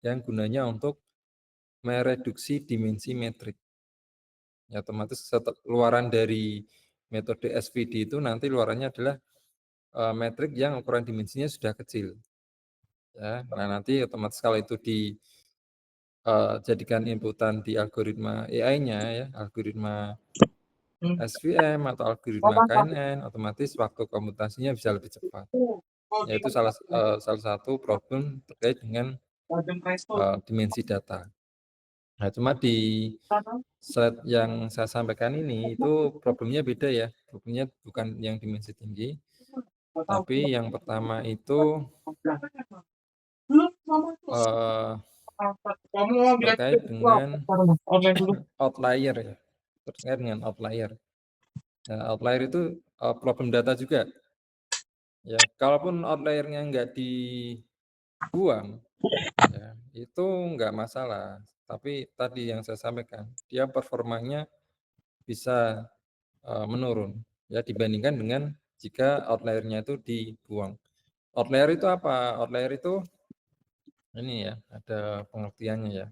yang gunanya untuk mereduksi dimensi metrik. Ya, otomatis luaran dari metode SVD itu nanti luarannya adalah metrik yang ukuran dimensinya sudah kecil. Ya, nah nanti otomatis kalau itu dijadikan inputan di algoritma AI-nya ya, algoritma SVM atau algoritma KNN, otomatis waktu komputasinya bisa lebih cepat. Yaitu salah satu problem terkait dengan dimensi data. Nah, cuma di slide yang saya sampaikan ini itu problemnya beda ya. Problemnya bukan yang dimensi tinggi, tapi yang pertama itu terkait dengan outlier ya. Terkait dengan outlier. Nah, outlier itu problem data juga. Ya, kalaupun outliernya nggak dibuang, ya, itu nggak masalah. Tapi tadi yang saya sampaikan, dia performanya bisa menurun ya dibandingkan dengan jika outliernya itu dibuang. Outlier itu apa? Outlier itu ini ya, ada pengertiannya ya.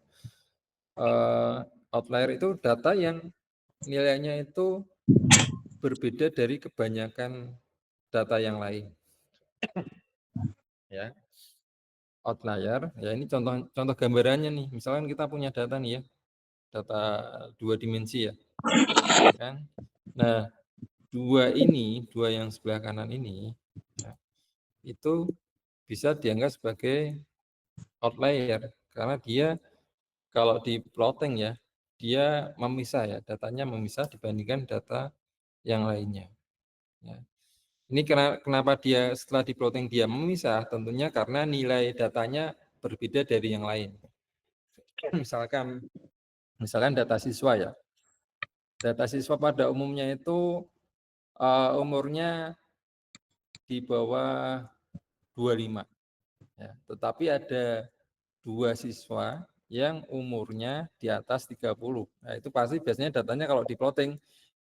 Outlier itu data yang nilainya itu berbeda dari kebanyakan data yang lain. Ya, outlier. Ya ini contoh gambarannya nih. Misalkan kita punya data nih ya, data 2 dimensi ya, kan? Nah, dua yang sebelah kanan ini, ya, itu bisa dianggap sebagai outlier karena dia kalau di plotting ya, dia memisah ya, datanya memisah dibandingkan data yang lainnya. Ya. Ini kenapa dia setelah di plotting dia memisah? Tentunya karena nilai datanya berbeda dari yang lain. Misalkan data siswa ya. Data siswa pada umumnya itu umurnya di bawah 25. Ya. Tetapi ada 2 siswa yang umurnya di atas 30. Nah, itu pasti biasanya datanya kalau di plotting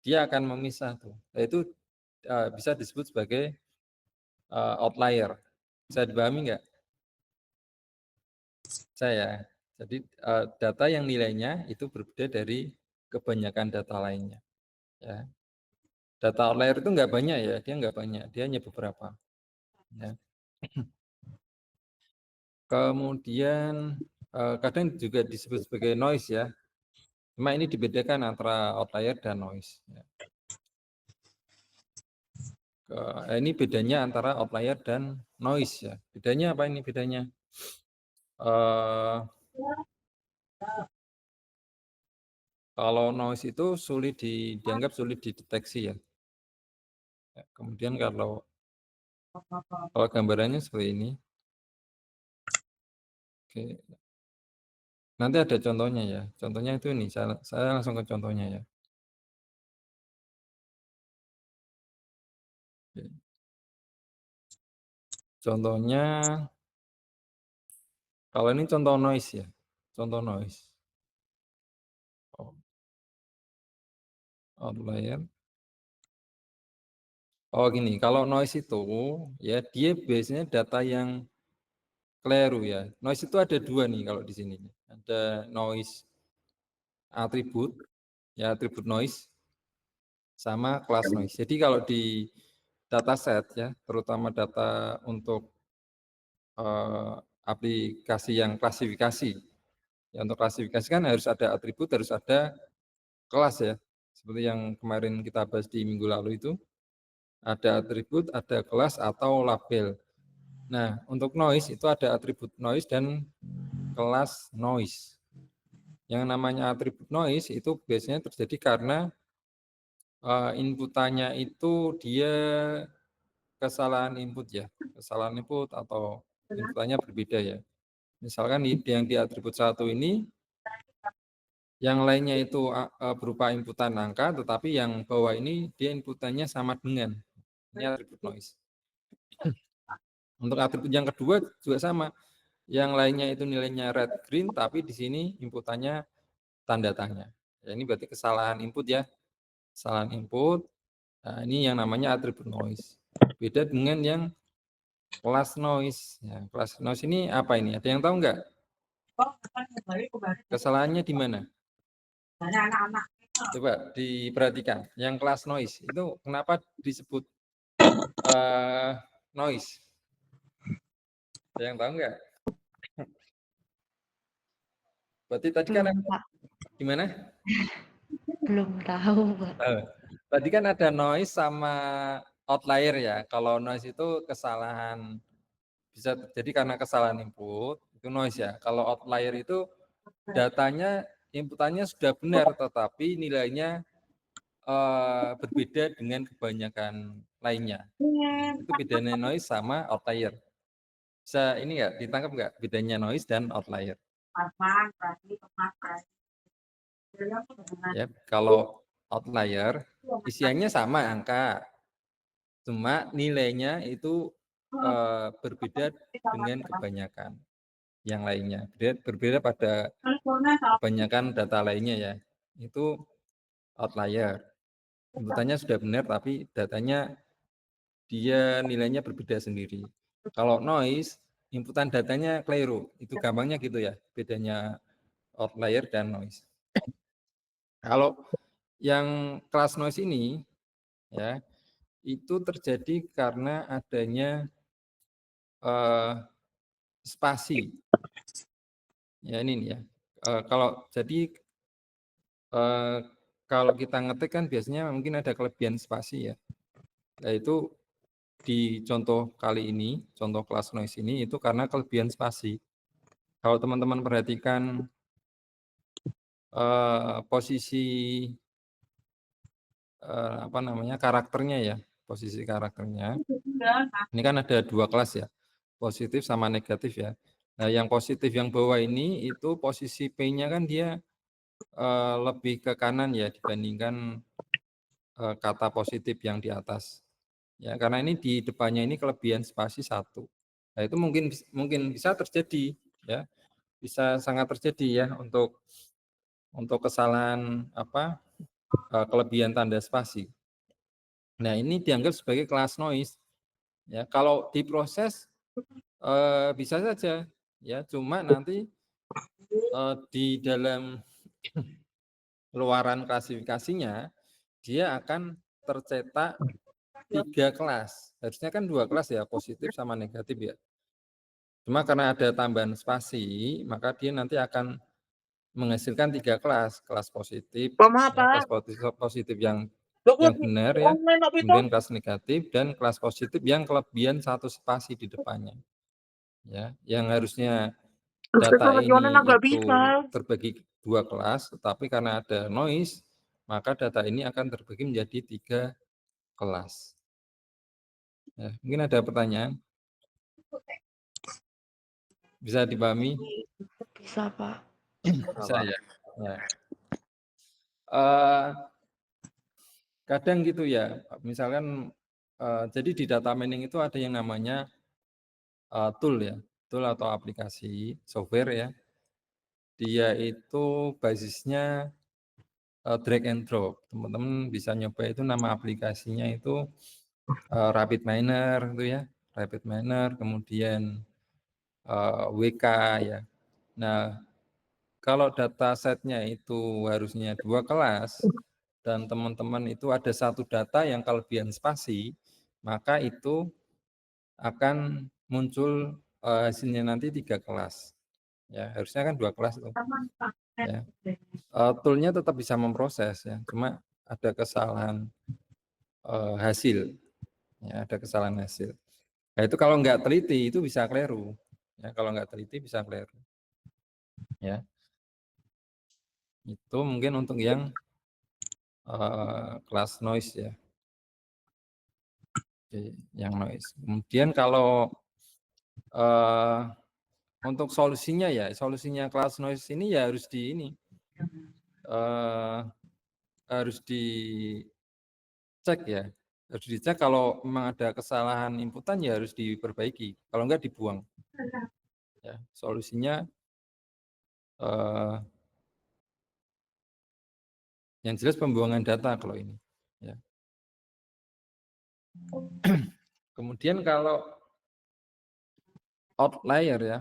dia akan memisah tuh. Nah, itu bisa disebut sebagai outlier. Bisa dipahami nggak? Saya. Jadi data yang nilainya itu berbeda dari kebanyakan data lainnya. Ya. Data outlier itu nggak banyak ya, dia nggak banyak, dia hanya beberapa. Ya. Kemudian kadang juga disebut sebagai noise ya. Cuma ini dibedakan antara outlier dan noise. Ya. Ini bedanya antara outlier dan noise ya. Bedanya apa ini bedanya? Kalau noise itu dianggap sulit dideteksi ya. Kemudian kalau gambarannya seperti ini, oke. Nanti ada contohnya ya. Contohnya itu ini, saya langsung ke contohnya ya. Oke. Contohnya, kalau ini contoh noise ya, contoh noise. Outlier. Oh gini, kalau noise itu ya dia biasanya data yang keliru ya. Noise itu ada 2 nih kalau di sini. Ada noise atribut, ya atribut noise, sama kelas noise. Jadi kalau di dataset ya, terutama data untuk aplikasi yang klasifikasi. Ya, untuk klasifikasi kan harus ada atribut, harus ada kelas ya. Seperti yang kemarin kita bahas di minggu lalu itu, ada atribut, ada kelas atau label. Nah, untuk noise itu ada atribut noise dan kelas noise. Yang namanya atribut noise itu biasanya terjadi karena inputannya itu dia kesalahan input ya, kesalahan input atau inputannya berbeda ya. Misalkan yang di atribut 1 ini, yang lainnya itu berupa inputan angka, tetapi yang bawah ini dia inputannya sama dengan. Ini atribut noise. Untuk atribut yang kedua juga sama. Yang lainnya itu nilainya red, green, tapi di sini inputannya tanda tanya. Ya, ini berarti kesalahan input ya. Kesalahan input. Nah, ini yang namanya atribut noise. Beda dengan yang kelas noise. Ya, kelas noise ini apa ini? Ada yang tahu nggak? Kesalahannya di mana? Coba diperhatikan. Yang kelas noise itu kenapa disebut noise? Ada yang tahu nggak? Berarti tadi kan Belum, Pak. gimana? Belum tahu, Pak. Tadi kan ada noise sama outlier ya. Kalau noise itu kesalahan, bisa terjadi karena kesalahan input, itu noise ya. Kalau outlier itu datanya, inputannya sudah benar, tetapi nilainya berbeda dengan kebanyakan lainnya. Itu bedanya noise sama outlier. Bisa ini nggak, ditangkap nggak bedanya noise dan outlier? Ya, kalau outlier isiannya sama angka, cuma nilainya itu berbeda dengan kebanyakan yang lainnya. Berbeda pada kebanyakan data lainnya ya. Itu outlier. Inputannya sudah benar tapi datanya dia nilainya berbeda sendiri. Kalau noise, inputan datanya keliru. Itu gampangnya gitu ya, bedanya outlier dan noise. Kalau yang kelas noise ini ya, itu terjadi karena adanya spasi. Ya ini nih ya. Kalau jadi kalau kita ngetik kan biasanya mungkin ada kelebihan spasi ya. Yaitu di contoh kali ini, contoh kelas noise ini itu karena kelebihan spasi. Kalau teman-teman perhatikan posisi apa namanya karakternya ya, posisi karakternya. Ini kan ada dua kelas ya, positif sama negatif ya. Nah, yang positif yang bawah ini itu posisi P-nya kan dia lebih ke kanan ya dibandingkan kata positif yang di atas. Ya, karena ini di depannya ini kelebihan spasi 1. Nah, itu mungkin bisa terjadi ya. Bisa sangat terjadi ya untuk kesalahan apa kelebihan tanda spasi. Nah, ini dianggap sebagai kelas noise. Ya, kalau diproses bisa saja ya, cuma nanti di dalam luaran klasifikasinya dia akan tercetak 3 kelas. Harusnya kan 2 kelas ya, positif sama negatif ya. Cuma karena ada tambahan spasi, maka dia nanti akan menghasilkan 3 kelas, kelas positif, ya, kelas positif yang benar ya, kemudian kelas negatif dan kelas positif yang kelebihan 1 spasi di depannya. Ya, yang harusnya data ini itu terbagi 2 kelas, tetapi karena ada noise, maka data ini akan terbagi menjadi 3 kelas. Ya, mungkin ada pertanyaan? Bisa dipahami? Bisa, Pak. Bisa ya. Ya. Kadang gitu ya, misalkan jadi di data mining itu ada yang namanya tool ya, tool atau aplikasi software ya. Dia itu basisnya drag and drop. Teman-teman bisa nyoba itu nama aplikasinya itu Rapid Miner itu ya, Rapid Miner, kemudian WK ya. Nah, kalau data setnya itu harusnya 2 kelas dan teman-teman itu ada satu data yang kelebihan spasi, maka itu akan muncul hasilnya nanti 3 kelas. Ya, harusnya kan 2 kelas itu. Ya. Tool-nya tetap bisa memproses ya, cuma ada kesalahan hasil. Ya, ada kesalahan hasil. Nah, itu kalau nggak teliti itu bisa keliru. Ya, kalau nggak teliti bisa keliru. Ya. Itu mungkin untuk yang kelas noise ya. Oke, yang noise. Kemudian kalau untuk solusinya ya, solusinya kelas noise ini ya harus di ini, harus dicek ya, harus dicek kalau memang ada kesalahan inputan ya harus diperbaiki, kalau enggak dibuang. Ya, solusinya yang jelas pembuangan data kalau ini. Ya. Kemudian kalau outlier ya,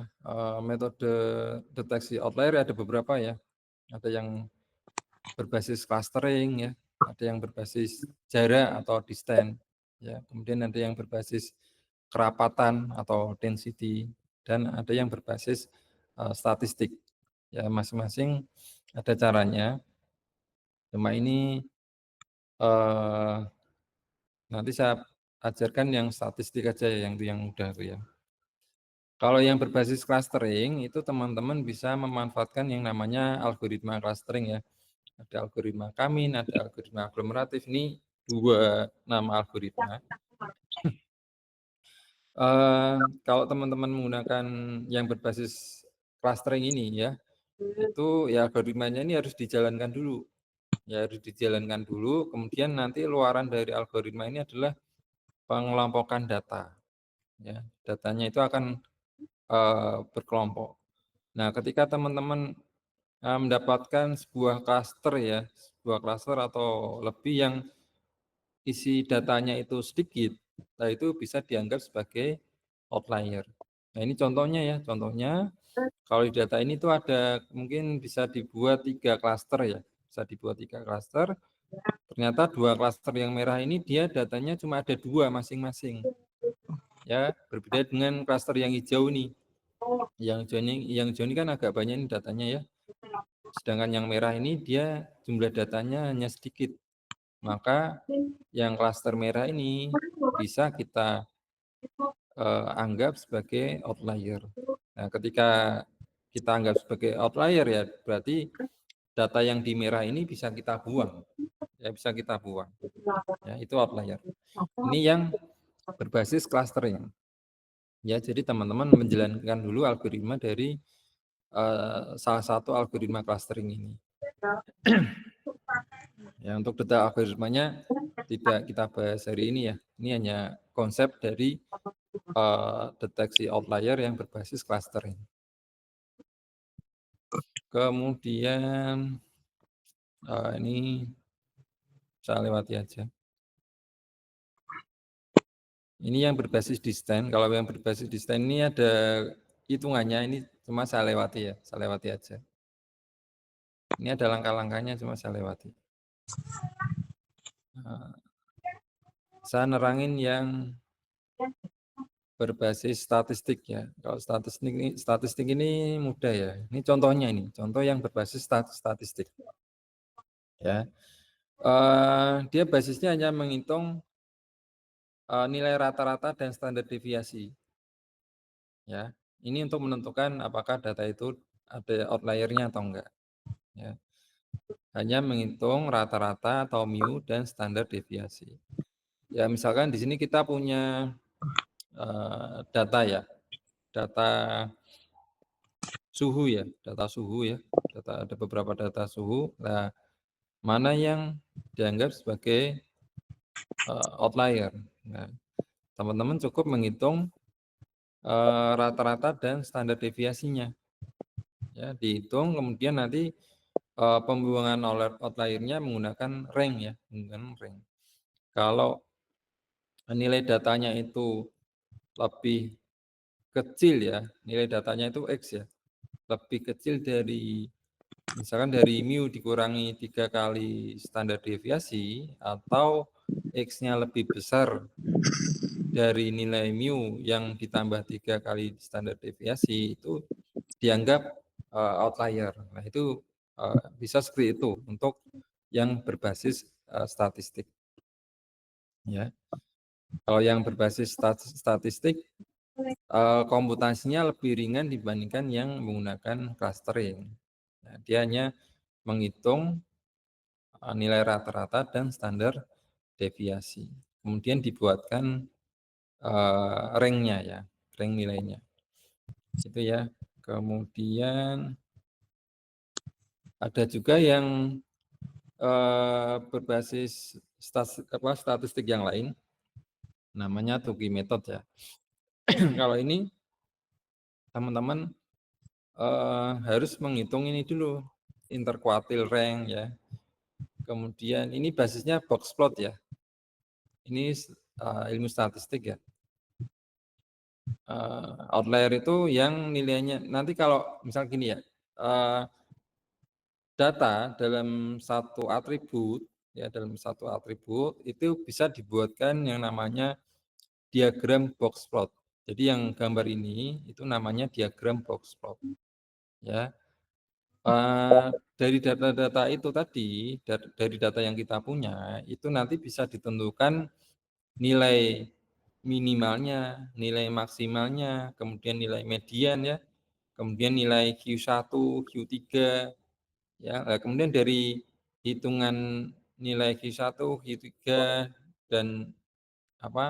metode deteksi outlier ada beberapa ya. Ada yang berbasis clustering ya, ada yang berbasis jarak atau distance ya, kemudian ada yang berbasis kerapatan atau density, dan ada yang berbasis, statistik. Ya masing-masing ada caranya, cuma ini, eee, nanti saya ajarkan yang statistik aja ya, yang itu yang mudah tuh ya. Kalau yang berbasis clustering itu teman-teman bisa memanfaatkan yang namanya algoritma clustering ya. Ada algoritma Kamin, ada algoritma aglomeratif, ini 2 nama algoritma. Kalau teman-teman menggunakan yang berbasis clustering ini ya, itu ya algoritmanya ini harus dijalankan dulu. Ya harus dijalankan dulu, kemudian nanti luaran dari algoritma ini adalah pengelompokan data, ya. Datanya itu akan, berkelompok. Nah, ketika teman-teman, mendapatkan sebuah klaster ya, sebuah klaster atau lebih yang isi datanya itu sedikit, nah itu bisa dianggap sebagai outlier. Nah ini contohnya ya, contohnya kalau di data ini tuh ada mungkin bisa dibuat 3 klaster ya, bisa dibuat 3 klaster, ternyata 2 klaster yang merah ini dia datanya cuma ada 2 masing-masing, ya berbeda dengan klaster yang hijau nih. Yang hijau ini kan agak banyak nih datanya ya, sedangkan yang merah ini dia jumlah datanya hanya sedikit. Maka yang klaster merah ini bisa kita, anggap sebagai outlier. Nah, ketika kita anggap sebagai outlier ya berarti data yang di merah ini bisa kita buang, ya bisa kita buang, ya itu outlier. Ini yang berbasis clustering. Ya, jadi teman-teman menjalankan dulu algoritma dari, salah satu algoritma clustering ini. Ya, untuk detail algoritmanya tidak kita bahas hari ini ya. Ini hanya konsep dari, deteksi outlier yang berbasis clustering. Kemudian, ini saya lewati aja. Ini yang berbasis distance, kalau yang berbasis distance ini ada hitungannya, ini cuma saya lewati ya, saya lewati aja. Ini ada langkah-langkahnya, cuma saya lewati. Saya nerangin yang berbasis statistik ya. Kalau statistik ini mudah ya. Ini contohnya ini, contoh yang berbasis statistik ya. Dia basisnya hanya menghitung, nilai rata-rata dan standar deviasi ya. Ini untuk menentukan apakah data itu ada outlier-nya atau enggak ya. Hanya menghitung rata-rata atau mu dan standar deviasi. Ya misalkan di sini kita punya, data ya, data suhu ya, ada beberapa data suhu. Nah, mana yang dianggap sebagai, outlier. Nah, teman-teman cukup menghitung, rata-rata dan standar deviasinya, ya dihitung kemudian nanti, pembuangan outlier-nya menggunakan rank ya, menggunakan rank. Kalau nilai datanya itu lebih kecil ya, nilai datanya itu X ya, lebih kecil dari misalkan dari mu dikurangi 3 kali standar deviasi atau X-nya lebih besar dari nilai mu yang ditambah 3 kali standar deviasi, itu dianggap, outlier. Nah itu, bisa seperti itu untuk yang berbasis, statistik, ya. Kalau yang berbasis statistik, komputasinya lebih ringan dibandingkan yang menggunakan clustering. Nah, dia hanya menghitung, nilai rata-rata dan standar deviasi. Kemudian dibuatkan, rank-nya ya, rank nilainya. Itu ya. Kemudian ada juga yang, berbasis statistik yang lain, namanya Tukey method ya. Kalau ini teman-teman, harus menghitung ini dulu, interquartile rank ya. Kemudian ini basisnya box plot ya. Ini, ilmu statistik ya. Outlier itu yang nilainya nanti kalau misal gini ya, data dalam satu atribut, ya dalam satu atribut itu bisa dibuatkan yang namanya diagram box plot. Jadi yang gambar ini itu namanya diagram box plot, ya. Dari data-data itu tadi, dari data yang kita punya, itu nanti bisa ditentukan nilai minimalnya, nilai maksimalnya, kemudian nilai median ya, kemudian nilai Q1, Q3, ya. Kemudian dari hitungan nilai Q1, Q3, dan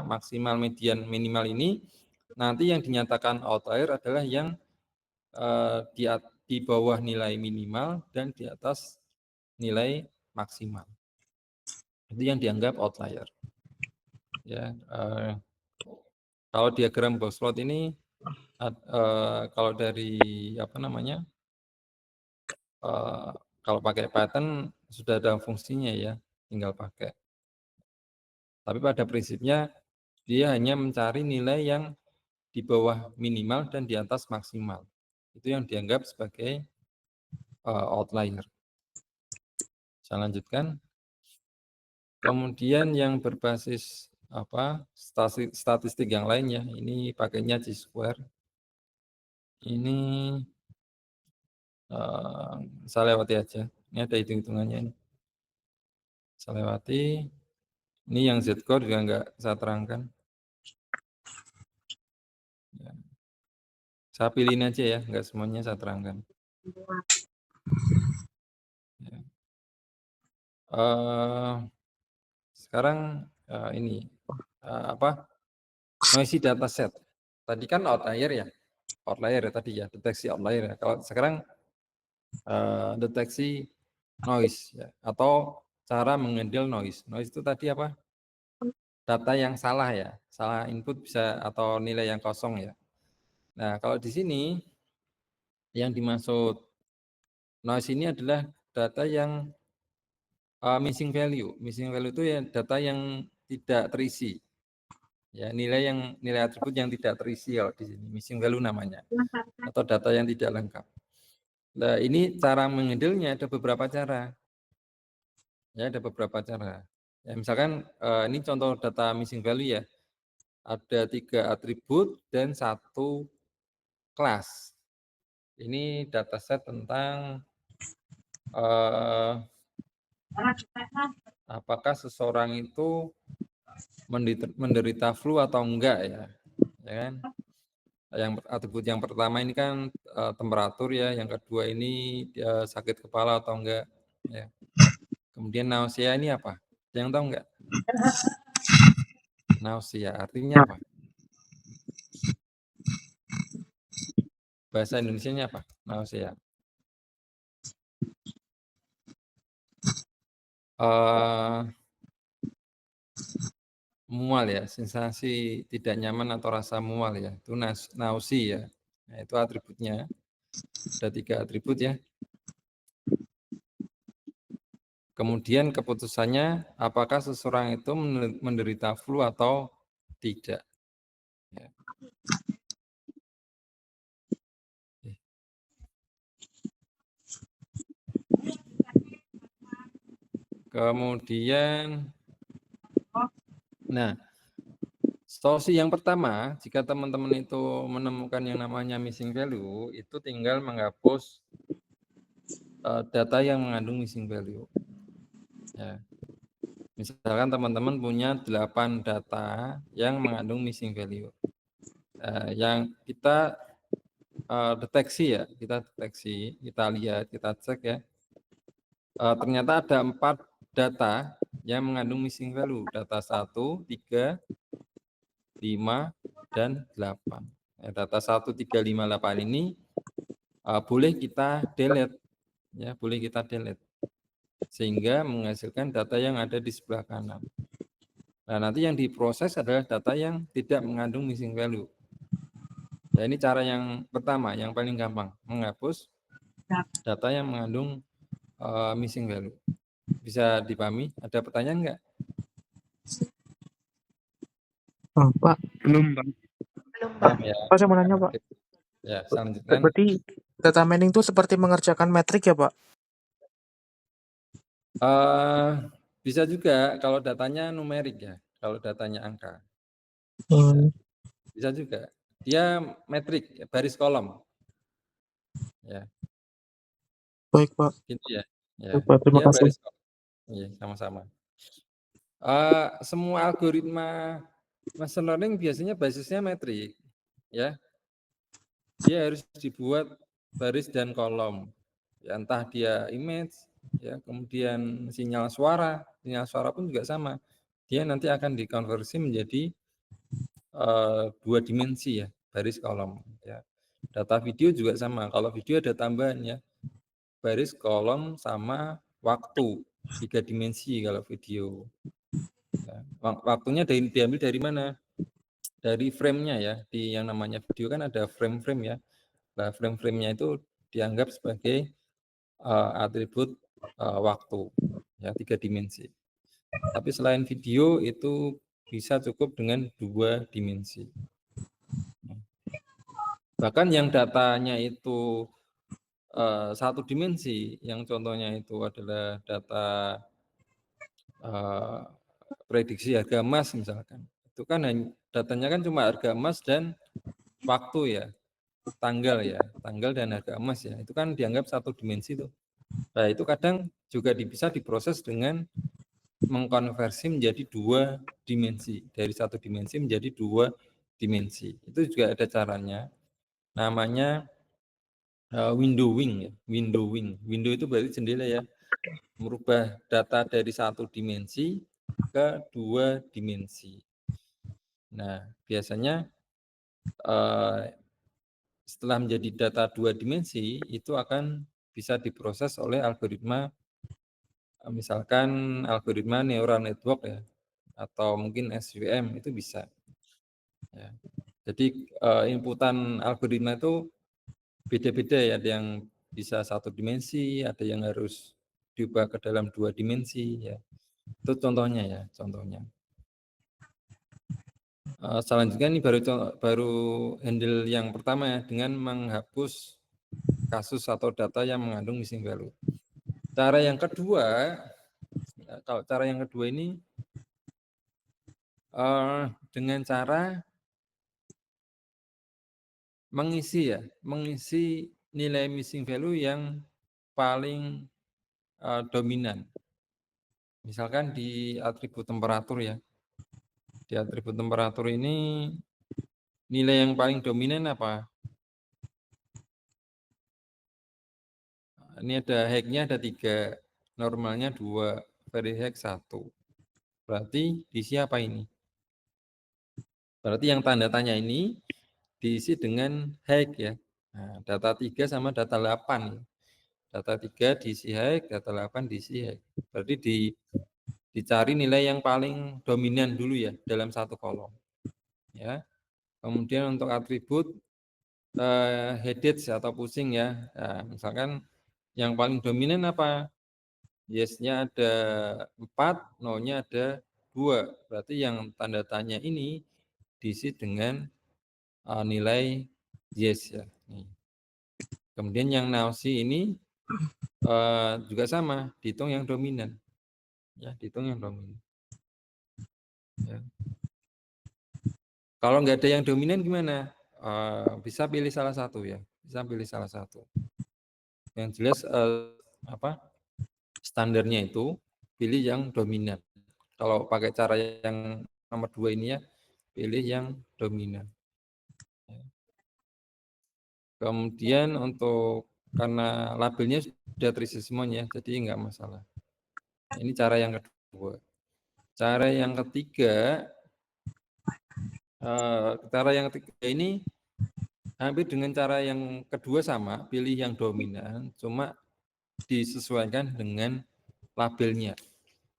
maksimal, median, minimal ini, nanti yang dinyatakan outlier adalah yang di bawah nilai minimal dan di atas nilai maksimal. Itu yang dianggap outlier. Ya, kalau diagram box plot ini kalau dari kalau pakai Python sudah ada fungsinya ya, tinggal pakai. Tapi pada prinsipnya dia hanya mencari nilai yang di bawah minimal dan di atas maksimal. Itu yang dianggap sebagai outlier. Saya lanjutkan. Kemudian yang berbasis statistik yang lainnya, ini pakainya Chi-square. Ini saya lewati aja. Ini ada hitung-hitungannya ini. Saya lewati. Ini yang Z-core juga enggak saya terangkan. Ya. Saya pilihin aja ya, enggak semuanya saya terangkan. Ya. Sekarang ini noisy dataset. Tadi kan outlier ya, tadi ya, deteksi outlier ya. Kalau sekarang deteksi noise ya, atau cara mengendal noise. Noise itu tadi apa? Data yang salah ya, salah input bisa atau nilai yang kosong ya. Nah, kalau di sini yang dimaksud noise ini adalah data yang missing value. Missing value itu ya data yang tidak terisi. Ya, nilai atribut yang tidak terisi kalau di sini, missing value namanya. Atau data yang tidak lengkap. Nah, ini cara mengendalnya ada beberapa cara. Ya, ada beberapa cara. Ya, misalkan ini contoh data missing value ya. Ada 3 atribut dan 1 kelas. Ini dataset tentang apakah seseorang itu menderita flu atau enggak ya. Ya kan? Yang atribut yang pertama ini kan temperatur ya, yang kedua ini dia sakit kepala atau enggak ya. Kemudian nausea ini apa? Yang tahu enggak? Nausea artinya apa? Bahasa Indonesianya apa? Nausea. Mual ya, sensasi tidak nyaman atau rasa mual ya, itu nausi ya. Nah, itu atributnya. Ada 3 atribut ya. Kemudian keputusannya apakah seseorang itu menderita flu atau tidak. Ya. Kemudian, nah, solusi yang pertama, jika teman-teman itu menemukan yang namanya missing value, itu tinggal menghapus data yang mengandung missing value. Ya. Misalkan teman-teman punya 8 data yang mengandung missing value. Yang kita deteksi ya, kita lihat, kita cek ya. Ternyata ada 4 data yang mengandung missing value. Data 1, 3, 5, dan 8. Data 1, 3, 5, 8 ini boleh kita delete. Ya, boleh kita delete. Sehingga menghasilkan data yang ada di sebelah kanan. Nah, nanti yang diproses adalah data yang tidak mengandung missing value. Ya, ini cara yang pertama, yang paling gampang, menghapus data yang mengandung missing value. Bisa dipahami? Ada pertanyaan enggak? Oh, Pak, belum, Pak. Belum, Pak. Belum ya? Pak, saya mau Ya, nanya, Pak. oke. Ya, saya lanjutkan. Berarti data mining itu seperti mengerjakan metrik ya, Pak? Eh, bisa juga kalau datanya numerik ya, kalau datanya angka. Ya, Hmm, bisa juga. Dia metrik, ya, baris kolom. Ya, baik, Pak. gitu ya. Ya, Baik, Pak. Terima dia kasih. baris kolom. Iya, sama-sama. Semua algoritma machine learning biasanya basisnya metrik, ya. Dia harus dibuat baris dan kolom. Ya, entah dia image, ya, kemudian sinyal suara pun juga sama. Dia nanti akan dikonversi menjadi dua dimensi ya, baris kolom. Ya. Data video juga sama. Kalau video ada tambahan ya, baris kolom sama waktu, 3 dimensi kalau video. Ya. Waktunya diambil dari mana? Dari frame-nya ya. Di yang namanya video kan ada frame-frame ya. Nah, frame-frame-nya itu dianggap sebagai atribut waktu, ya, 3 dimensi. Tapi selain video itu bisa cukup dengan 2 dimensi. Bahkan yang datanya itu 1 dimensi, yang contohnya itu adalah data uh, prediksi harga emas misalkan, itu kan datanya kan cuma harga emas dan waktu ya, tanggal dan harga emas ya, itu kan dianggap 1 dimensi tuh. Nah itu kadang juga bisa diproses dengan mengkonversi menjadi 2 dimensi, dari 1 dimensi menjadi 2 dimensi. Itu juga ada caranya, namanya windowing ya, windowing. Window itu berarti jendela ya, merubah data dari 1 dimensi ke 2 dimensi. Nah, biasanya setelah menjadi data 2 dimensi itu akan bisa diproses oleh algoritma, misalkan algoritma neural network ya, atau mungkin SVM itu bisa. Ya. Jadi inputan algoritma itu beda-beda ya, ada yang bisa 1 dimensi, ada yang harus diubah ke dalam 2 dimensi ya. Itu contohnya ya, contohnya. Selanjutnya ini baru handle yang pertama ya, dengan menghapus kasus atau data yang mengandung missing value. Cara yang kedua, kalau cara yang kedua ini dengan cara mengisi nilai missing value yang paling dominan. Misalkan di atribut temperatur ya. Di atribut temperatur ini nilai yang paling dominan apa? Ini ada hack-nya ada 3, normalnya 2, very hack 1. Berarti diisi apa ini? Berarti yang tanda tanya ini diisi dengan hack ya. Nah, data 3 sama data 8. Data 3 diisi hack, data 8 diisi hack. Berarti dicari nilai yang paling dominan dulu ya dalam satu kolom. Ya. Kemudian untuk atribut headed atau pusing ya. Nah, misalkan yang paling dominan apa? Yes-nya ada 4, no-nya ada 2. Berarti yang tanda tanya ini diisi dengan nilai yes ya. Kemudian yang no-see ini juga sama, dihitung yang dominan. Ya, dihitung yang dominan. Ya. Kalau nggak ada yang dominan gimana? Bisa pilih salah satu ya, bisa pilih salah satu. Yang jelas standarnya itu pilih yang dominan. Kalau pakai cara yang nomor 2 ini ya, pilih yang dominan. Kemudian untuk karena labelnya sudah terisi semuanya, jadi nggak masalah. Ini cara yang kedua. Cara yang ketiga, ini hampir dengan cara yang kedua sama, pilih yang dominan, cuma disesuaikan dengan labelnya.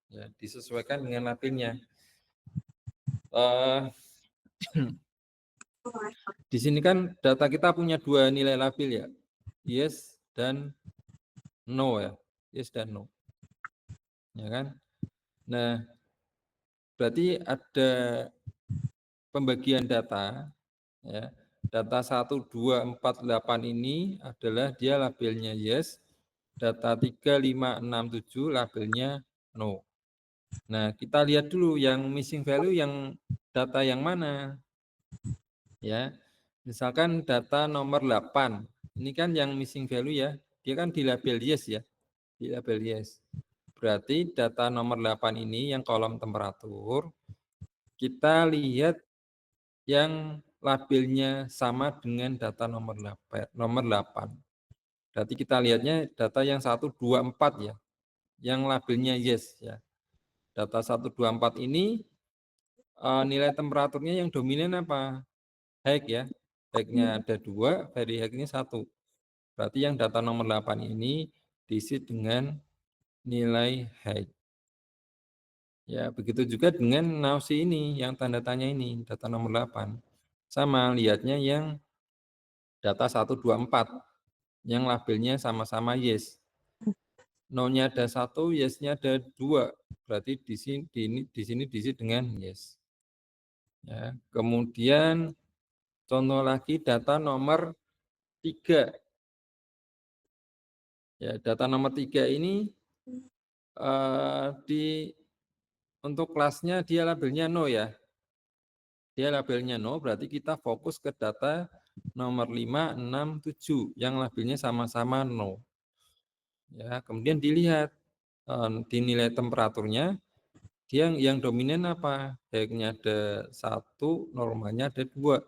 Ya, disesuaikan dengan labelnya. Di sini kan data kita punya 2 nilai label ya, yes dan no ya, yes dan no, ya kan? Nah, berarti ada pembagian data Ya. Data 1, 2, 4, 8 ini adalah dia labelnya yes. Data 3, 5, 6, 7 labelnya no. Nah, kita lihat dulu yang missing value yang data yang mana. Ya. Misalkan data nomor 8. Ini kan yang missing value ya. Dia kan di label yes ya. Di label yes. Berarti data nomor 8 ini yang kolom temperatur kita lihat yang labelnya sama dengan data nomor 8. Berarti kita lihatnya data yang 1, 2, 4 ya. Yang labelnya yes ya. Data 1, 2, 4 ini nilai temperaturnya yang dominan apa? High ya. High-nya ada 2, very high-nya 1. Berarti yang data nomor 8 ini diisi dengan nilai high. Ya, begitu juga dengan nausi ini, yang tanda tanya ini, data nomor 8. Sama, lihatnya yang data 1, 2, 4, yang labelnya sama-sama yes. No-nya ada 1, yes-nya ada 2. Berarti di sini diisi dengan yes. Ya, kemudian contoh lagi data nomor 3. Ya, data nomor 3 ini untuk kelasnya dia labelnya no ya. Dia labelnya no, berarti kita fokus ke data nomor 5, 6, 7 yang labelnya sama-sama no. Ya, kemudian dilihat di nilai temperaturnya dia yang dominan apa? High-nya ada 1, normalnya ada 2.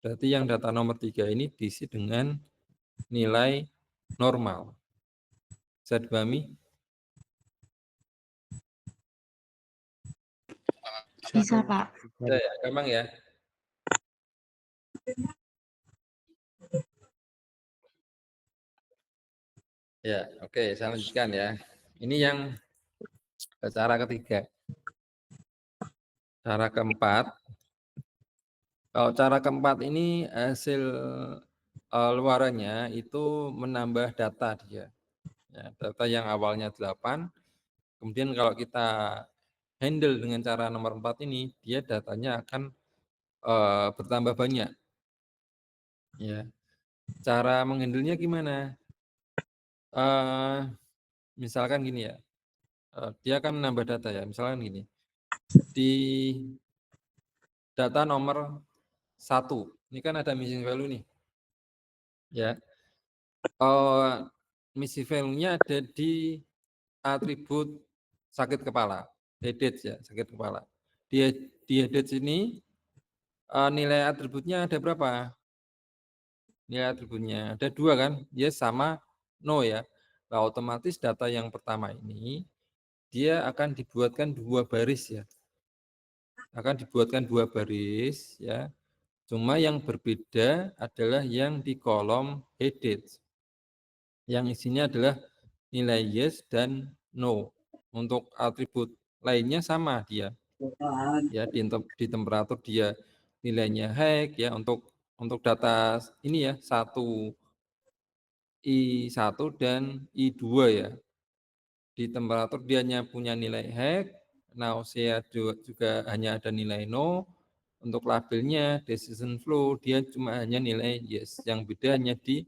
Berarti yang data nomor 3 ini diisi dengan nilai normal. Bisa dipahami? Bisa, Pak. Bisa ya, gampang ya. Ya, oke, saya lanjutkan ya. Ini yang cara ketiga. Cara keempat. Kalau cara keempat ini hasil luarannya itu menambah data dia. Ya, data yang awalnya 8, kemudian kalau kita handle dengan cara nomor 4 ini, dia datanya akan bertambah banyak. Ya. Cara menghandle-nya gimana? Misalkan gini ya, dia akan menambah data ya, misalkan gini. Di data nomor 1, ini kan ada missing value nih. Ya. Missing value-nya ada di atribut sakit kepala, headache ya, sakit kepala. Di headache ini nilai atributnya ada berapa? Nilai atributnya ada 2 kan? Yes sama no ya. Nah, otomatis data yang pertama ini dia akan dibuatkan 2 baris ya. Akan dibuatkan 2 baris ya. Cuma yang berbeda adalah yang di kolom headache. Yang isinya adalah nilai yes dan no. Untuk atribut lainnya sama dia. Ya, di temperatur dia nilainya high ya untuk data ini ya 1 I1 dan I2 ya. Di temperatur dia hanya punya nilai high, nausea juga hanya ada nilai no. Untuk labelnya decision flow dia cuma hanya nilai yes. Yang beda hanya di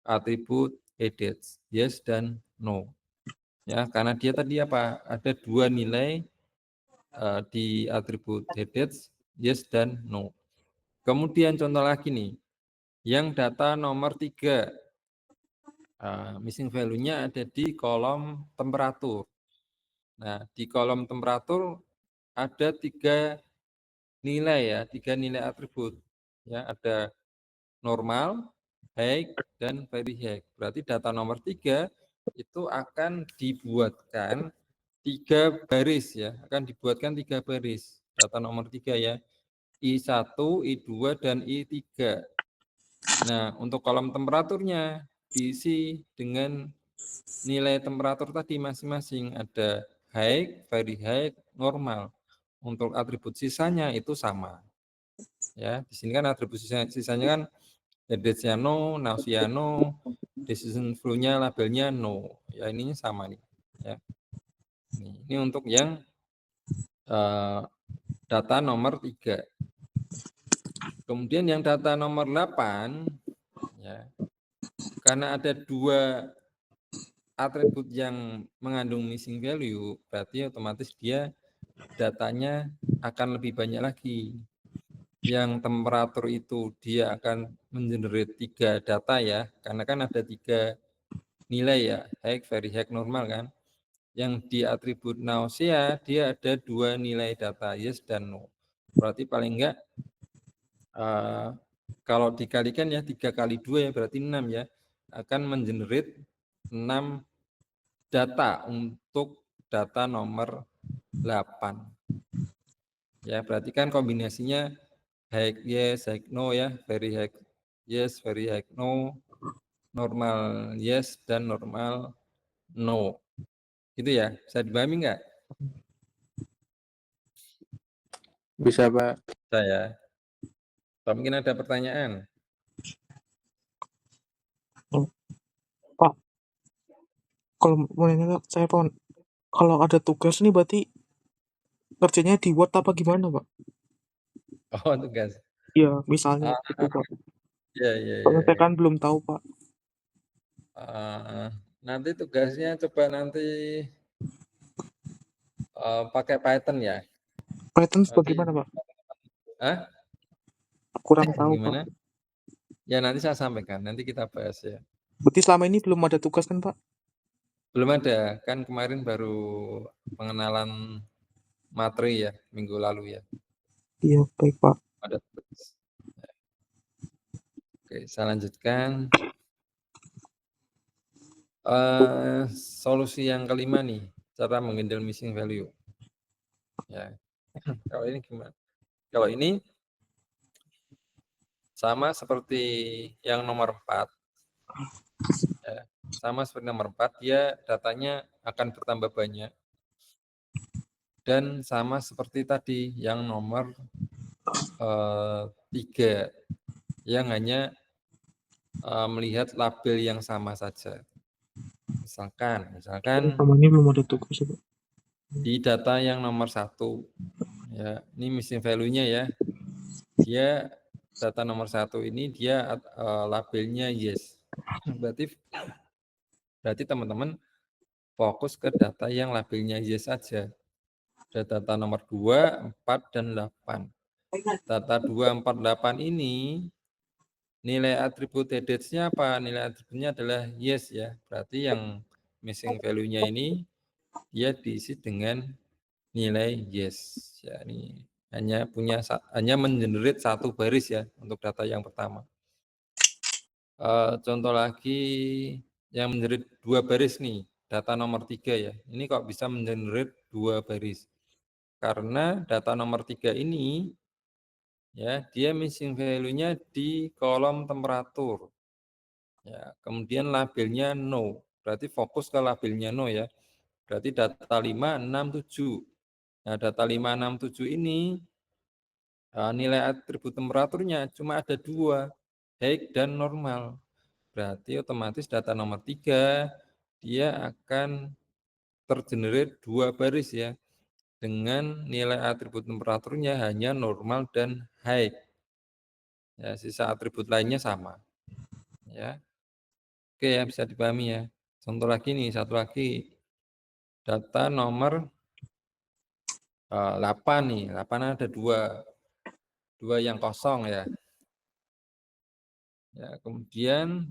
atribut headache, yes dan no. Ya, karena dia tadi apa? Ada 2 nilai di atribut headache, yes dan no. Kemudian contoh lagi nih, yang data nomor 3, missing value-nya ada di kolom temperatur. Nah, di kolom temperatur ada 3 nilai ya, 3 nilai atribut. Ya, ada normal, high, dan very high. Berarti data nomor 3 itu akan dibuatkan 3 baris ya, akan dibuatkan 3 baris. Data nomor 3 ya, I1, I2, dan I3. Nah, untuk kolom temperaturnya diisi dengan nilai temperatur tadi masing-masing. Ada high, very high, normal. Untuk atribut sisanya itu sama. Ya, di sini kan atribut sisanya kan headache-nya no, nausea no, decision flow-nya labelnya no. Ya, ininya sama nih. Ya. Ini untuk yang data nomor 3. Kemudian yang data nomor 8, ya, karena ada 2 atribut yang mengandung missing value, berarti otomatis dia datanya akan lebih banyak lagi. Yang temperatur itu dia akan mengenerate 3 data ya, karena kan ada 3 nilai ya, high, very high, normal kan. Yang di atribut nausea dia ada 2 nilai data, yes dan no. Berarti paling enggak kalau dikalikan ya 3 kali 2 ya berarti 6 ya, akan mengenerate 6 data untuk data nomor 8. Ya, berarti kan kombinasinya high yes, high no ya, very high yes, very high no, normal yes, dan normal no. Gitu ya, bisa dipahami nggak? Bisa, Pak. Bisa ya. Atau mungkin ada pertanyaan? Pak, kalau mau nanya saya, Pak, kalau ada tugas nih berarti kerjanya di Word apa gimana, Pak? Oh, tugas. Iya, misalnya Ah, itu, Pak. iya, iya, iya, Soalnya saya iya. kan belum tahu, Pak. Nanti tugasnya coba nanti pakai Python ya. Python Nanti, bagaimana, Pak? ah, Kurang tahu, Pak. gimana? Ya nanti saya sampaikan, nanti kita bahas ya. Berarti selama ini belum ada tugas kan, Pak? Belum ada, kan kemarin baru pengenalan materi ya, minggu lalu ya. Iya, baik, Pak. Ada tugas. Oke, saya lanjutkan. Solusi yang kelima nih, cara menghandle missing value. Ya, kalau ini gimana? Kalau ini sama seperti yang nomor 4. Ya, sama seperti nomor 4, dia datanya akan bertambah banyak. Dan sama seperti tadi yang nomor 3, yang hanya melihat label yang sama saja. Misalkan Selama ini belum ada tugas, Pak. di data yang nomor 1, ya, ini missing value-nya ya, dia data nomor 1 ini dia labelnya yes. Berarti teman-teman fokus ke data yang labelnya yes saja. Ada data nomor 2, 4, dan 8. Data 2, 4, 8 ini nilai atribut headeds-nya apa? Nilai atributnya adalah yes ya. Berarti yang missing value-nya ini dia diisi dengan nilai yes. Ya, ini hanya mengenerate 1 baris ya untuk data yang pertama. Contoh lagi yang mengenerate 2 baris nih, data nomor 3 ya. Ini kok bisa mengenerate 2 baris? Karena data nomor 3 ini ya, dia missing value-nya di kolom temperatur. Ya, kemudian labelnya no. Berarti fokus ke labelnya no ya. Berarti data 5, 6, 7. Nah, data 5, 6, 7 ini nilai atribut temperaturnya cuma ada 2, high dan normal. Berarti otomatis data nomor 3 dia akan tergenerate 2 baris ya. Dengan nilai atribut temperaturnya hanya normal dan high. Ya, sisa atribut lainnya sama. Ya. Oke ya, bisa dipahami ya. Contoh lagi nih, satu lagi. Data nomor 8 nih. 8 ada 2 yang kosong ya. Ya, kemudian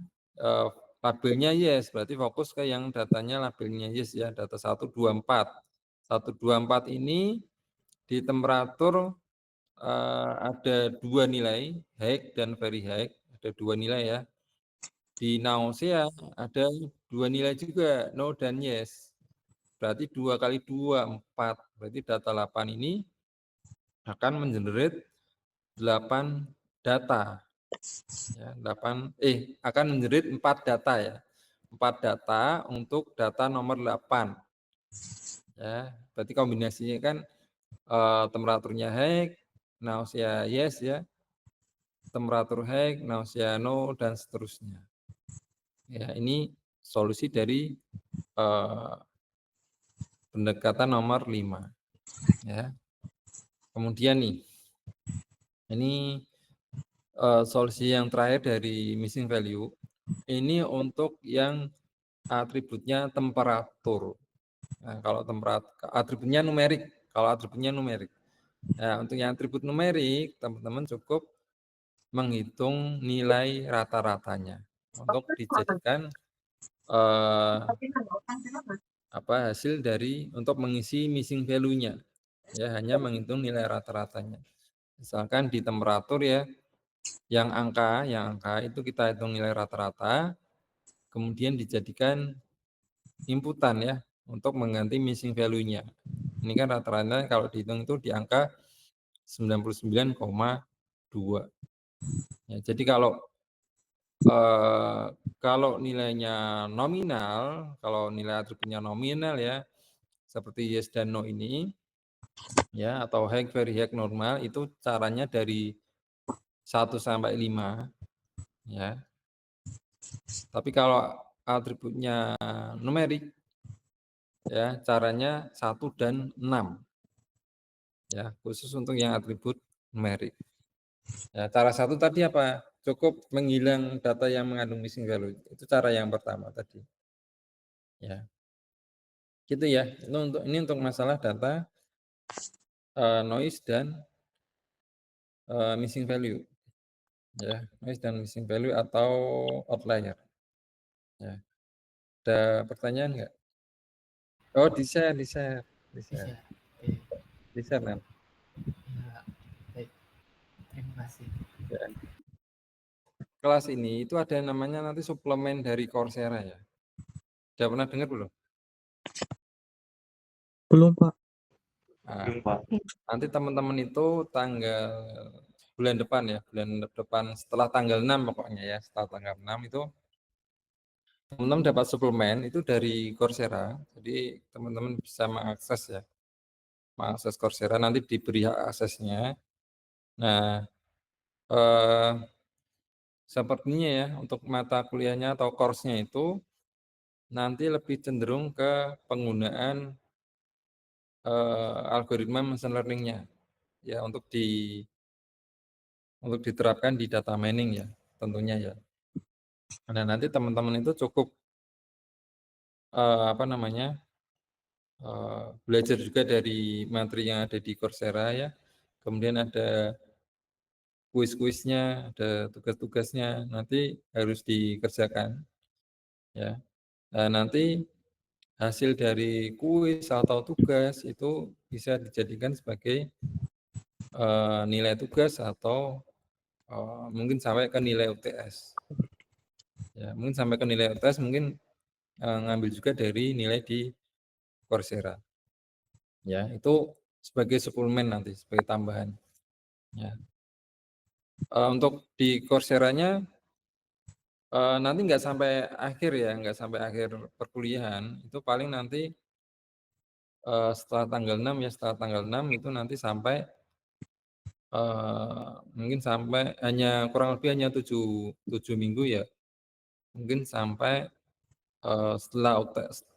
labelnya yes, berarti fokus ke yang datanya labelnya yes ya, data 1, 2, 4. 1, 2, 4 ini di temperatur ada 2 nilai, high dan very high, ada 2 nilai ya. Di nausea ada 2 nilai juga, no dan yes. Berarti 2 kali 2, 4. Berarti data 8 ini akan mengenerate 8 data. Ya, akan mengenerate 4 data ya. 4 data untuk data nomor 8. Ya, berarti kombinasinya kan temperaturnya high, nausea yes ya, temperatur high, nausea no, dan seterusnya. Ya, ini solusi dari pendekatan nomor 5. Ya. Kemudian nih, ini solusi yang terakhir dari missing value, ini untuk yang atributnya temperatur. Nah, kalau atributnya numerik, Nah, untuk yang atribut numerik, teman-teman cukup menghitung nilai rata-ratanya untuk dijadikan hasil dari untuk mengisi missing value-nya. Ya, hanya menghitung nilai rata-ratanya. Misalkan di temperatur ya, yang angka itu kita hitung nilai rata-rata, kemudian dijadikan inputan ya untuk mengganti missing value-nya. Ini kan rata-rata kalau dihitung itu di angka 99,2. Ya, jadi kalau nilainya nominal, kalau nilai atributnya nominal ya, seperti yes dan no ini, ya atau high, very high, normal, itu caranya dari 1 sampai 5, ya. Tapi kalau atributnya numerik, ya caranya 1 dan 6. Ya, khusus untuk yang atribut numerik. Ya, cara satu tadi apa? Cukup menghilang data yang mengandung missing value. Itu cara yang pertama tadi. Ya. Gitu ya. Ini untuk masalah data noise dan missing value. Ya, noise dan missing value atau outlier. Ya. Ada pertanyaan nggak? Oh, di-share. Bisa. Oke. Di-share kan? Ya, baik. Terima kasih. Ya. Kelas ini itu ada yang namanya nanti suplemen dari Coursera ya. Udah pernah dengar belum? Belum, Pak. Nah, nanti teman-teman itu bulan depan setelah tanggal 6 pokoknya ya, setelah tanggal 6 itu teman-teman dapat suplemen itu dari Coursera. Jadi teman-teman bisa mengakses Coursera, nanti diberi hak aksesnya. Nah, sepertinya ya untuk mata kuliahnya atau course-nya itu nanti lebih cenderung ke penggunaan algoritma machine learning-nya ya untuk diterapkan di data mining ya tentunya ya. Nah, nanti teman-teman itu cukup belajar juga dari materi yang ada di Coursera ya. Kemudian ada kuis-kuisnya, ada tugas-tugasnya, nanti harus dikerjakan ya. Nah, nanti hasil dari kuis atau tugas itu bisa dijadikan sebagai nilai tugas atau mungkin sampai ke nilai UTS. Ya, mungkin sampai ke nilai UTS mungkin ngambil juga dari nilai di Coursera. Ya, itu sebagai suplemen nanti, sebagai tambahan. Ya. Untuk di Coursera-nya nanti nggak sampai akhir ya, nggak sampai akhir perkuliahan. Itu paling nanti setelah tanggal 6 ya, setelah tanggal 6 itu nanti sampai mungkin sampai kurang lebih hanya 7 minggu ya. Mungkin sampai setelah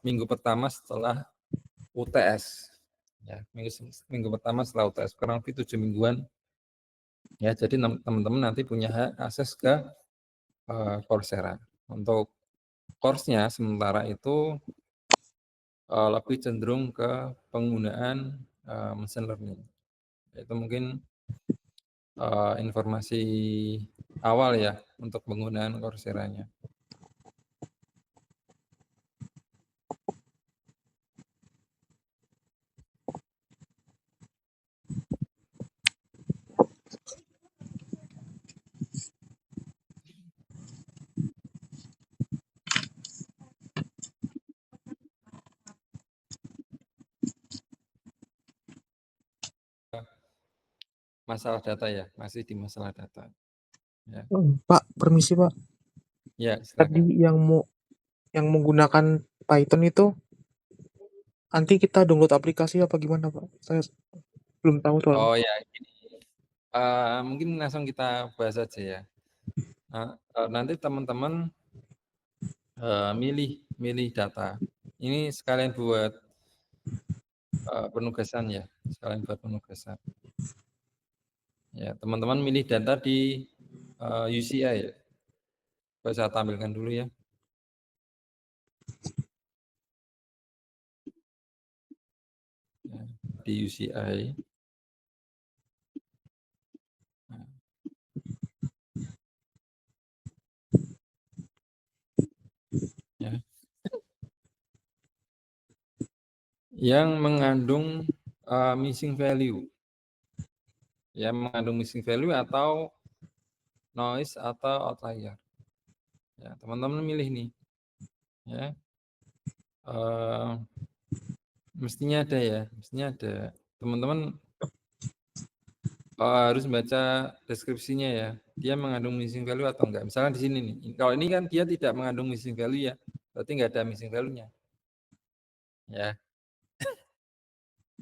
minggu pertama setelah UTS. Ya, minggu pertama setelah UTS kurang lebih 7 mingguan. Ya, jadi teman-teman nanti punya hak akses ke Coursera. Untuk course-nya sementara itu lebih cenderung ke penggunaan machine learning. Itu mungkin informasi awal ya untuk penggunaan Coursera-nya. Masalah data ya, masih di masalah data. Ya, Pak, permisi, Pak. ya Tadi silakan. yang menggunakan Python itu nanti kita download aplikasi apa gimana, Pak? Saya belum tahu soalnya. Oh ya, gini. Mungkin langsung kita bahas aja ya. Nah, nanti teman-teman milih data. Ini sekalian buat penugasan ya, sekalian buat penugasan. Ya, teman-teman milih data di UCI ya. Coba saya tampilkan dulu ya. Ya, di UCI. Nah. Ya. Yang mengandung missing value. Ya, mengandung missing value atau noise atau outlier. Ya, teman-teman milih nih. Ya. Mestinya ada ya, mestinya ada. Teman-teman harus baca deskripsinya ya. Dia mengandung missing value atau enggak. Misalnya di sini nih. Kalau ini kan dia tidak mengandung missing value ya. Berarti enggak ada missing value-nya. Ya.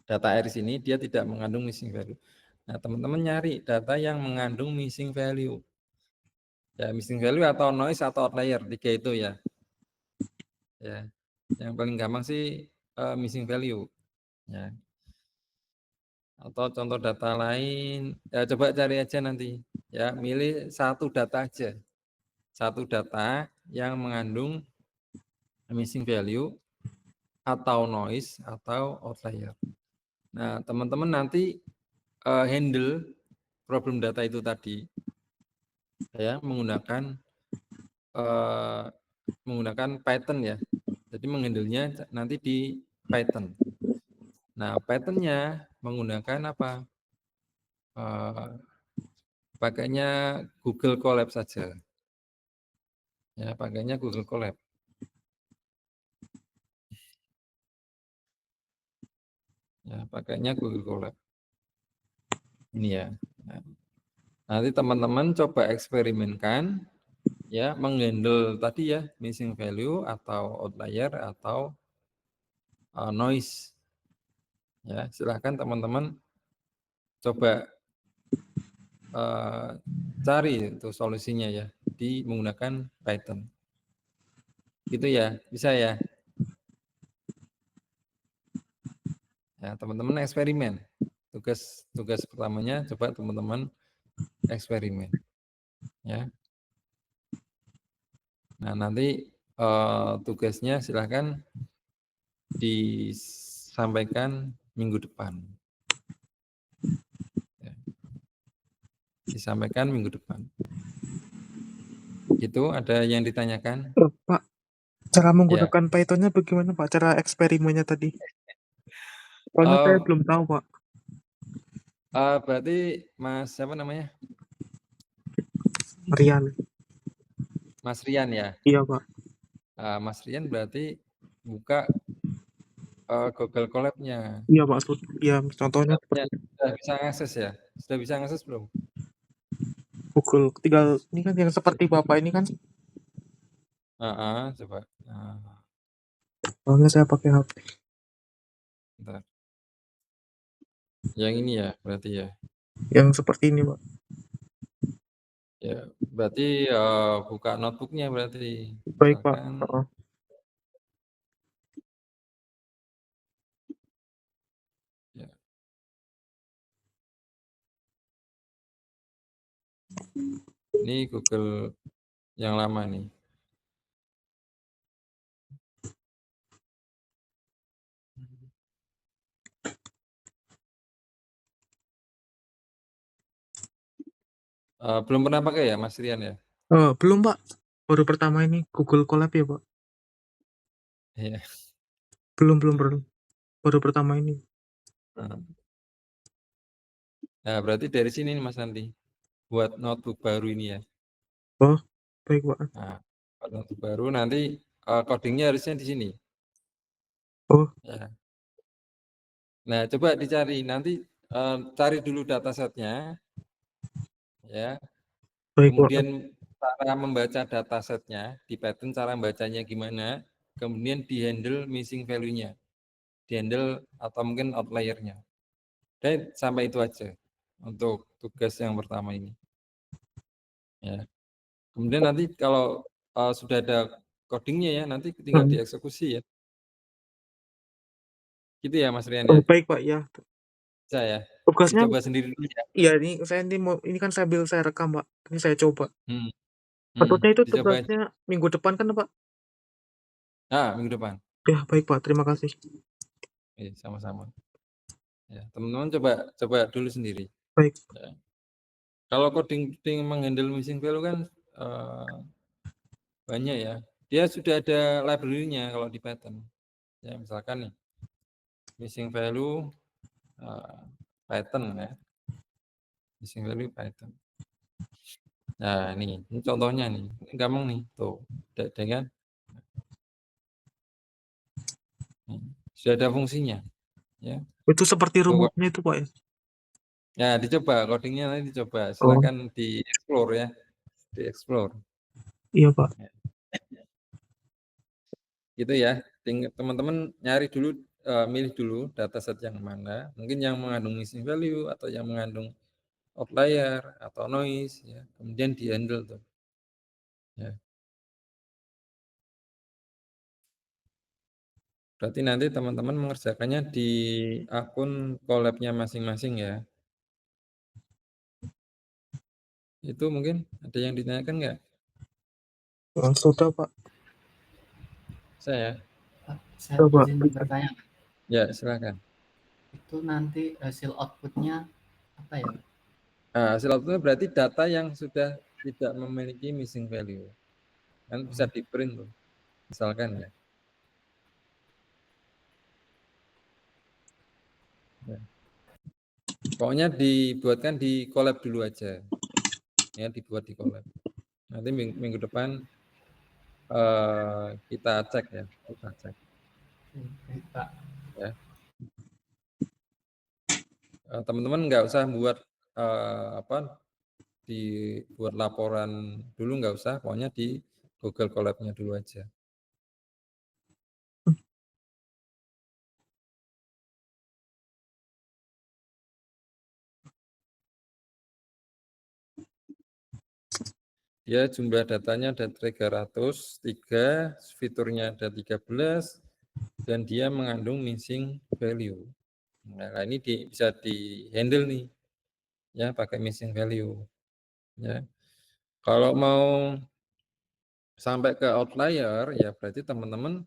Data R sini dia tidak mengandung missing value. Nah, teman-teman nyari data yang mengandung missing value. Ya, missing value atau noise atau outlier, 3 itu ya. Ya. Yang paling gampang sih missing value. Ya. Atau contoh data lain, ya coba cari aja nanti. Ya, milih satu data aja. Satu data yang mengandung missing value atau noise atau outlier. Nah, teman-teman nanti handle problem data itu tadi ya menggunakan Python ya. Jadi menghandlenya nanti di Python. Nah, Python-nya menggunakan apa? Pakainya Google Colab saja. Ya, pakainya Google Colab. Ya, pakainya Google Colab. Ini ya. Nah, nanti teman-teman coba eksperimenkan ya menghandle tadi ya missing value atau outlier atau noise. Ya, silahkan teman-teman coba cari itu solusinya ya di menggunakan Python. Gitu ya, bisa ya. Ya, teman-teman eksperimen. Tugas pertamanya coba teman-teman eksperimen. Ya. Nah, nanti tugasnya silahkan disampaikan minggu depan. Ya. Disampaikan minggu depan. Gitu, ada yang ditanyakan? Pak, cara menggunakan Python-nya bagaimana Pak? Cara eksperimennya tadi? Soalnya saya belum tahu Pak. Berarti Mas siapa namanya? Rian. Mas Rian ya? Iya Pak. Mas Rian berarti buka Google Colab-nya. Iya Pak. Iya, contohnya seperti Sudah bisa akses ya? Sudah bisa akses belum? Google. Tinggal ini kan yang seperti Bapak ini kan. Coba. Soalnya saya pakai HP. Bentar. Yang ini ya, berarti ya. Yang seperti ini Pak. Ya, berarti buka notebooknya berarti. Baik Pak. Ya. Ini Google yang lama nih. Belum pernah pakai ya Mas Rian ya? Belum Pak. Baru pertama ini Google Colab ya Pak. Iya. Belum. Baru pertama ini. Nah, berarti dari sini nih Mas Nanti buat notebook baru ini ya. Oh, baik Pak. Nah, buat notebook baru nanti codingnya harusnya di sini. Oh. Ya. Nah, coba dicari nanti cari dulu datasetnya, ya. Baik, Kemudian cara membaca datasetnya di Python, cara membacanya gimana, kemudian di handle missing value-nya, di handle atau mungkin outlier-nya. Dan sampai itu aja untuk tugas yang pertama ini. Ya. Kemudian nanti kalau sudah ada codingnya ya, nanti tinggal dieksekusi ya. Gitu ya Mas Rian ya? Baik Pak, ya. Bisa ya? Tugasnya dicoba sendiri dulu ya. iya ini kan sambil saya rekam, Pak. Ini saya coba. Maksudnya itu Dicoba aja. tugasnya minggu depan kan, Pak? Minggu depan. Ya, baik, Pak. Terima kasih. Sama-sama. Ya, teman-teman coba dulu sendiri. Baik. Ya. Kalau coding menghandle missing value kan banyak ya. Dia sudah ada library-nya kalau di Python. Ya, misalkan nih missing value Python ya. Missing value Python. Nah, ini contohnya nih. Ini gampang nih. Tuh, ada kan? Sudah ada fungsinya. Ya. Itu seperti rumusnya itu, Pak, ya? Ya, dicoba codingnya nanti dicoba. Silakan di-explore ya. Di-explore. Iya, Pak. Ya. Gitu ya. Teman-teman nyari dulu, milih dulu dataset yang mana. Mungkin yang mengandung missing value atau yang mengandung outlier atau noise ya. Kemudian di-handle tuh. Ya. Berarti nanti teman-teman mengerjakannya di akun Colab-nya masing-masing ya. Itu mungkin ada yang ditanyakan nggak? Sudah, Pak. Saya Coba. izin bertanya. Ya, silakan. Itu nanti hasil outputnya apa ya? Hasil outputnya berarti data yang sudah tidak memiliki missing value. Kan bisa di print tuh. Misalkan ya. Pokoknya dibuatkan di Colab dulu aja. Ya, dibuat di Colab. Nanti minggu depan kita cek ya, kita cek. Pak. Ya. Teman-teman nggak usah buat dibuat laporan dulu, nggak usah, pokoknya di Google Colab-nya dulu aja. Dia jumlah datanya ada 303, fiturnya ada 13, dan dia mengandung missing value. Nah, ini bisa di-handle nih, ya pakai missing value. Ya. Kalau mau sampai ke outlier, ya berarti teman-teman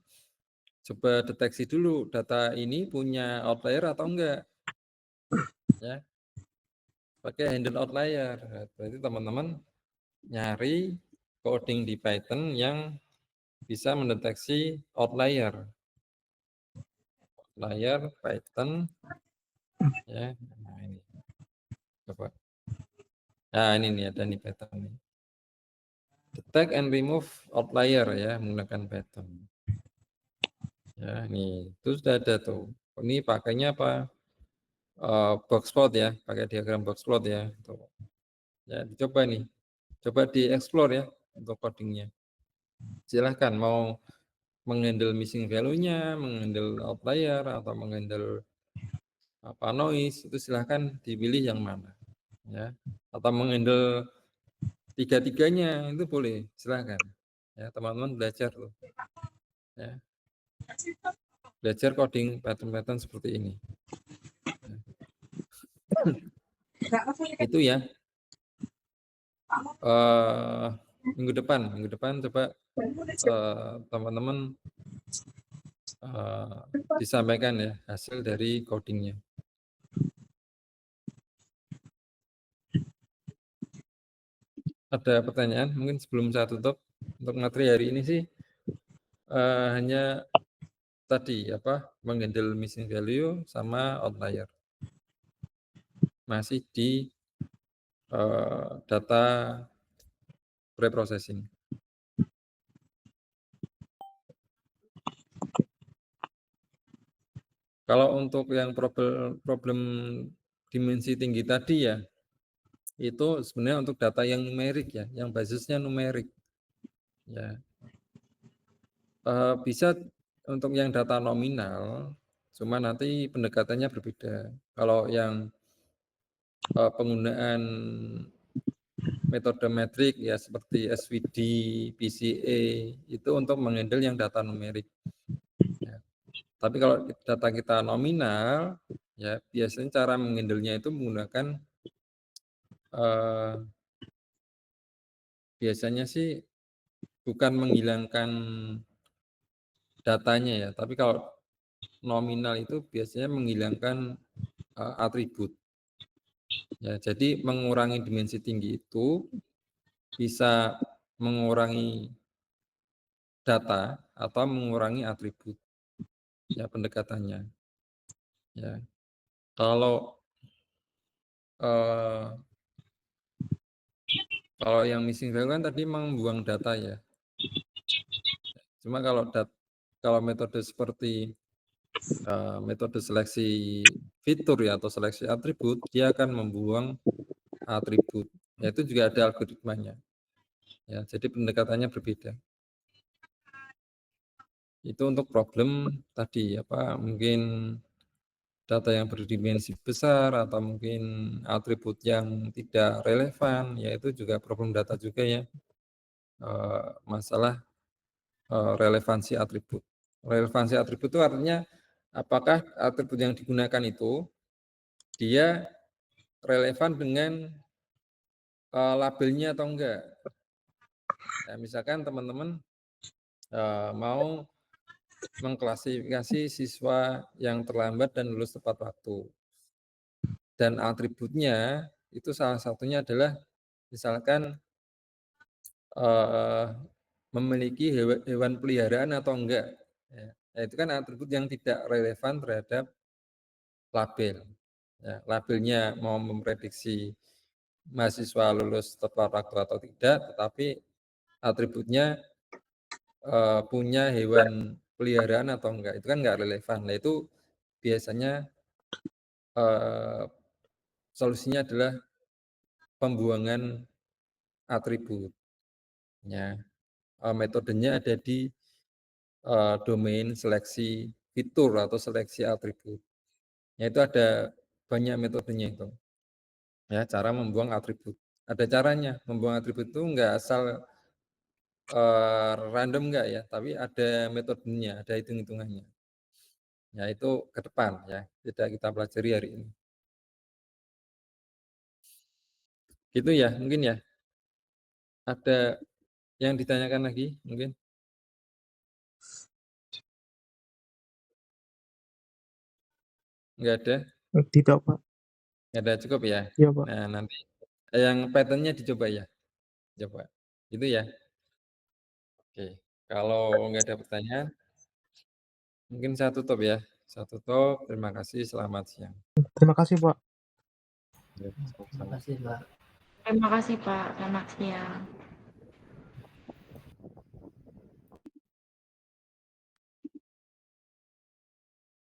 coba deteksi dulu data ini punya outlier atau enggak. Ya. Pakai handle outlier. Berarti teman-teman nyari coding di Python yang bisa mendeteksi outlier. Outlier Python ya. Nah, ini. Coba. Nah, ini nih ada nih Python nih. Detect and remove outlier ya menggunakan Python. Ya, nih itu sudah ada tuh. Ini pakainya apa? Boxplot ya, pakai diagram boxplot ya. Tuh. Ya, dicoba nih. Coba di-explore ya untuk codingnya. Silahkan mau menghandle missing value-nya, menghandle outlier, atau menghandle noise, itu silahkan dipilih yang mana. Ya. Atau menghandle tiga-tiganya, itu boleh, silahkan. Ya, teman-teman belajar loh. Ya. Belajar coding pattern-pattern seperti ini. Itu ya. Minggu depan coba teman-teman disampaikan ya hasil dari codingnya. Ada pertanyaan mungkin sebelum saya tutup untuk materi hari ini sih hanya tadi menghandle missing value sama outlier masih di data preprocessing. Kalau untuk yang problem dimensi tinggi tadi ya, itu sebenarnya untuk data yang numerik ya, yang basisnya numerik. Ya. Bisa untuk yang data nominal, cuma nanti pendekatannya berbeda. Kalau yang penggunaan metode metrik ya seperti SVD, PCA, itu untuk menghandle yang data numerik. Ya. Tapi kalau data kita nominal, Ya, biasanya cara menghandle-nya itu menggunakan biasanya sih bukan menghilangkan datanya ya, tapi kalau nominal itu biasanya menghilangkan atribut. Ya, jadi mengurangi dimensi tinggi itu bisa mengurangi data atau mengurangi atribut. Ya, pendekatannya. Ya. Kalau eh, kalau yang missing value kan tadi membuang data ya. Cuma kalau metode seperti metode seleksi fitur ya atau seleksi atribut, dia akan membuang atribut. Ya, itu juga ada algoritmanya. Ya, jadi pendekatannya berbeda. Itu untuk problem tadi mungkin data yang berdimensi besar atau mungkin atribut yang tidak relevan, ya itu juga problem data juga ya. Masalah relevansi atribut. Relevansi atribut itu artinya apakah atribut yang digunakan itu dia relevan dengan labelnya atau enggak. Ya, misalkan teman-teman mau mengklasifikasi siswa yang terlambat dan lulus tepat waktu. Dan atributnya itu salah satunya adalah misalkan memiliki hewan peliharaan atau enggak. Ya. Nah, itu kan atribut yang tidak relevan terhadap label. Ya, labelnya mau memprediksi mahasiswa lulus tepat waktu atau tidak, tetapi atributnya punya hewan peliharaan atau enggak, itu kan enggak relevan. Nah, itu biasanya solusinya adalah pembuangan atribut. Ya, metodenya ada di domain seleksi fitur atau seleksi atribut. Ya, itu ada banyak metodenya itu. Ya, cara membuang atribut. Ada caranya, membuang atribut itu enggak asal random enggak ya, tapi ada metodenya, ada hitung-hitungannya. Ya, itu ke depan ya, tidak kita pelajari hari ini. Gitu ya, mungkin ya. Ada yang ditanyakan lagi mungkin? Enggak ada? Tidak, Pak. Enggak ada, cukup ya? Iya, Pak. Nah, nanti yang pattern-nya dicoba ya. Coba. Itu ya. Oke. Kalau enggak ada pertanyaan, mungkin saya tutup ya. Saya tutup. Terima kasih. Selamat siang. Terima kasih, Pak. Ya, Terima sama-sama. kasih, Pak. Terima kasih Pak, selamat siang.